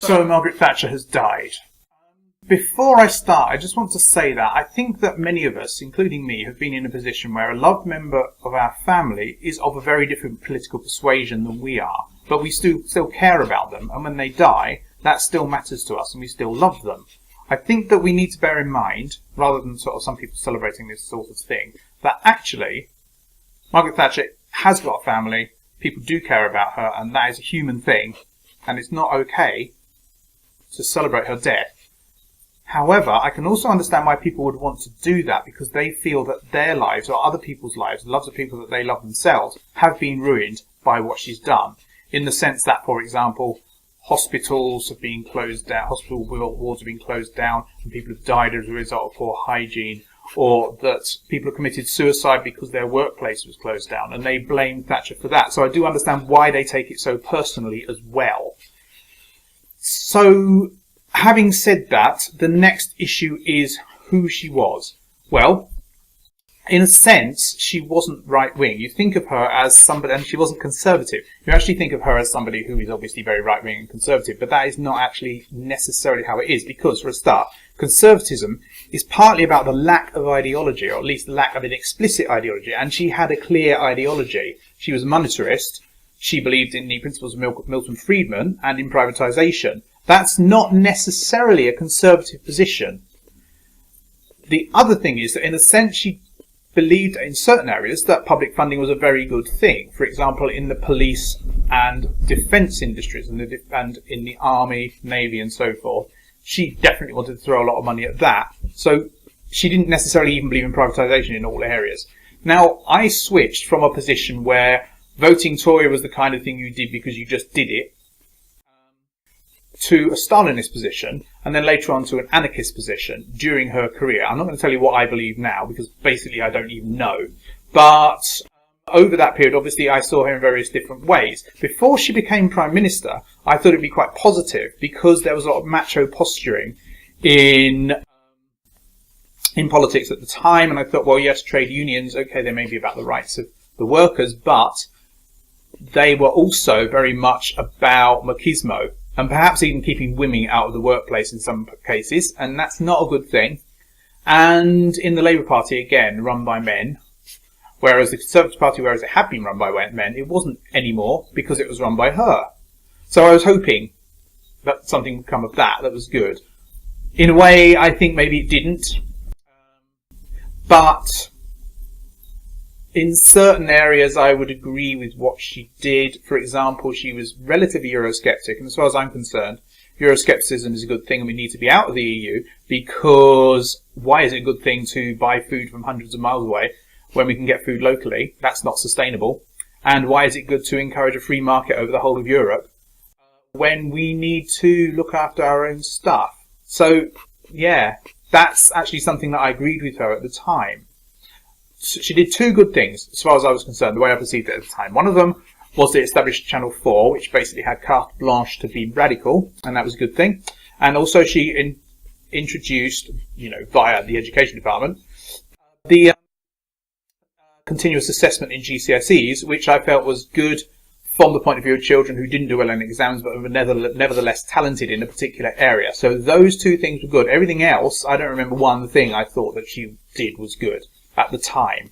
So Margaret Thatcher has died. Before I start, I just want to say that I think that many of us, including me, have been in a position where a loved member of our family is of a very different political persuasion than we are, but we still care about them, and when they die, that still matters to us and we still love them. I think that we need to bear in mind, rather than sort of some people celebrating this sort of thing, that actually Margaret Thatcher has got a family, people do care about her, and that is a human thing, and it's not okay to celebrate her death. However, I can also understand why people would want to do that, because they feel that their lives, or other people's lives, the lives of people that they love themselves, have been ruined by what she's done. In the sense that, for example, hospitals have been closed down, hospital wards have been closed down, and people have died as a result of poor hygiene, or that people have committed suicide because their workplace was closed down, and they blame Thatcher for that. So I do understand why they take it so personally as well. So, having said that, the next issue is who she was. Well, in a sense, she wasn't right-wing. You think of her as somebody, and she wasn't conservative. You actually think of her as somebody who is obviously very right-wing and conservative, but that is not actually necessarily how it is, because, for a start, conservatism is partly about the lack of ideology, or at least the lack of an explicit ideology, and she had a clear ideology. She was a monetarist. She believed in the principles of Milton Friedman and in privatisation. That's not necessarily a conservative position. The other thing is that, in a sense, she believed in certain areas that public funding was a very good thing. For example, in the police and defence industries and in the army, navy and so forth. She definitely wanted to throw a lot of money at that. So she didn't necessarily even believe in privatisation in all areas. Now, I switched from a position where voting Tory was the kind of thing you did because you just did it, to a Stalinist position, and then later on to an anarchist position during her career. I'm not going to tell you what I believe now, because basically I don't even know. But over that period, obviously, I saw her in various different ways. Before she became Prime Minister, I thought it'd be quite positive, because there was a lot of macho posturing in politics at the time, and I thought, well, yes, trade unions, okay, they may be about the rights of the workers, but they were also very much about machismo, and perhaps even keeping women out of the workplace in some cases, and that's not a good thing. And in the Labour Party, again, run by men, whereas the Conservative Party, whereas it had been run by men, it wasn't anymore because it was run by her. So I was hoping that something would come of that was good. In a way, I think maybe it didn't. But in certain areas, I would agree with what she did. For example, she was relatively Eurosceptic, and as far as I'm concerned, Euroscepticism is a good thing, and we need to be out of the EU, because why is it a good thing to buy food from hundreds of miles away when we can get food locally? That's not sustainable. And why is it good to encourage a free market over the whole of Europe when we need to look after our own stuff? So, yeah, that's actually something that I agreed with her at the time. She did two good things, as far as I was concerned, the way I perceived it at the time. One of them was they established Channel 4, which basically had carte blanche to be radical, and that was a good thing. And also she introduced, via the education department, the continuous assessment in GCSEs, which I felt was good from the point of view of children who didn't do well in exams, but were nevertheless talented in a particular area. So those two things were good. Everything else, I don't remember one thing I thought that she did was good at the time.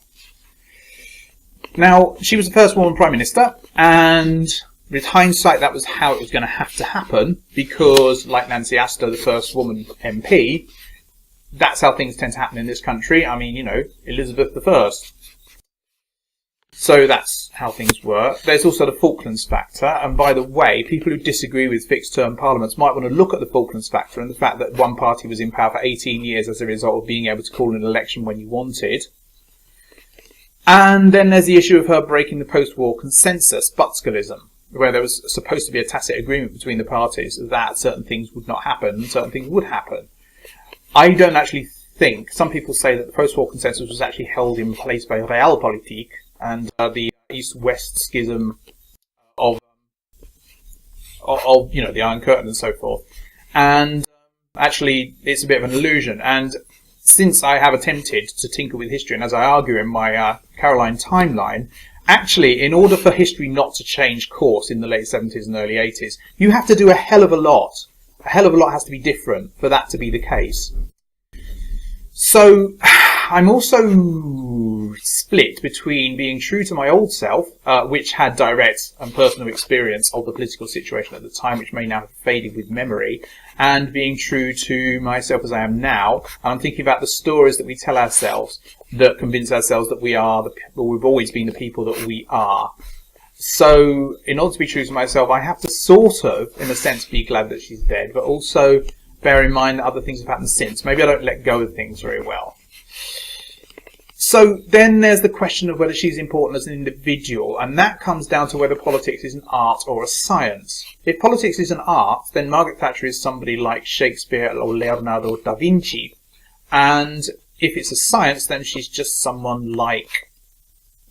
Now, she was the first woman Prime Minister, and with hindsight, that was how it was going to have to happen, because, like Nancy Astor, the first woman MP, that's how things tend to happen in this country. I mean, Elizabeth I. So that's how things work. There's also the Falklands factor, and by the way, people who disagree with fixed-term parliaments might want to look at the Falklands factor and the fact that one party was in power for 18 years as a result of being able to call an election when you wanted. And then there's the issue of her breaking the post-war consensus, Butzkelism, where there was supposed to be a tacit agreement between the parties that certain things would not happen and certain things would happen. I don't actually think, some people say that the post-war consensus was actually held in place by realpolitik, and the East-West schism of the Iron Curtain and so forth. And actually, it's a bit of an illusion. And since I have attempted to tinker with history, and as I argue in my Caroline timeline, actually, in order for history not to change course in the late 70s and early 80s, you have to do a hell of a lot A hell of a lot has to be different for that to be the case. So I'm also split between being true to my old self, which had direct and personal experience of the political situation at the time, which may now have faded with memory, and being true to myself as I am now. And I'm thinking about the stories that we tell ourselves that convince ourselves that we are we've always been the people that we are. So in order to be true to myself, I have to sort of, in a sense, be glad that she's dead, but also bear in mind that other things have happened since. Maybe I don't let go of things very well. So then there's the question of whether she's important as an individual, and that comes down to whether politics is an art or a science. If politics is an art, then Margaret Thatcher is somebody like Shakespeare or Leonardo da Vinci. And if it's a science, then she's just someone like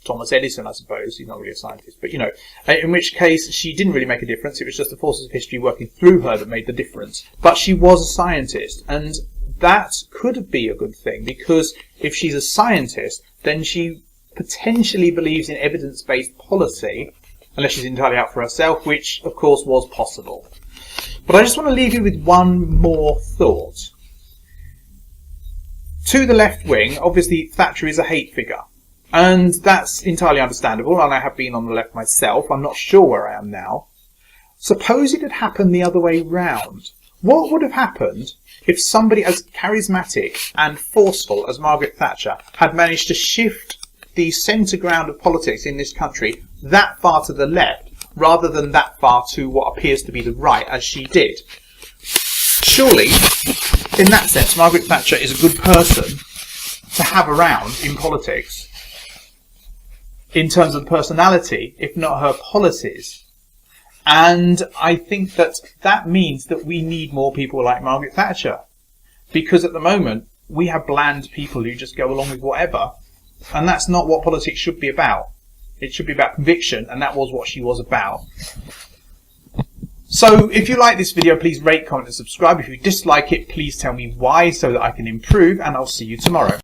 Thomas Edison, I suppose. He's not really a scientist, but, you know, in which case she didn't really make a difference. It was just the forces of history working through her that made the difference. But she was a scientist, and that could be a good thing, because if she's a scientist, then she potentially believes in evidence-based policy, unless she's entirely out for herself, which, of course, was possible. But I just want to leave you with one more thought. To the left wing, obviously, Thatcher is a hate figure. And that's entirely understandable, and I have been on the left myself. I'm not sure where I am now. Suppose it had happened the other way round. What would have happened if somebody as charismatic and forceful as Margaret Thatcher had managed to shift the centre ground of politics in this country that far to the left, rather than that far to what appears to be the right, as she did? Surely, in that sense, Margaret Thatcher is a good person to have around in politics, in terms of personality, if not her policies. And I think that that means that we need more people like Margaret Thatcher. Because at the moment, we have bland people who just go along with whatever. And that's not what politics should be about. It should be about conviction, and that was what she was about. So if you like this video, please rate, comment and subscribe. If you dislike it, please tell me why so that I can improve, and I'll see you tomorrow.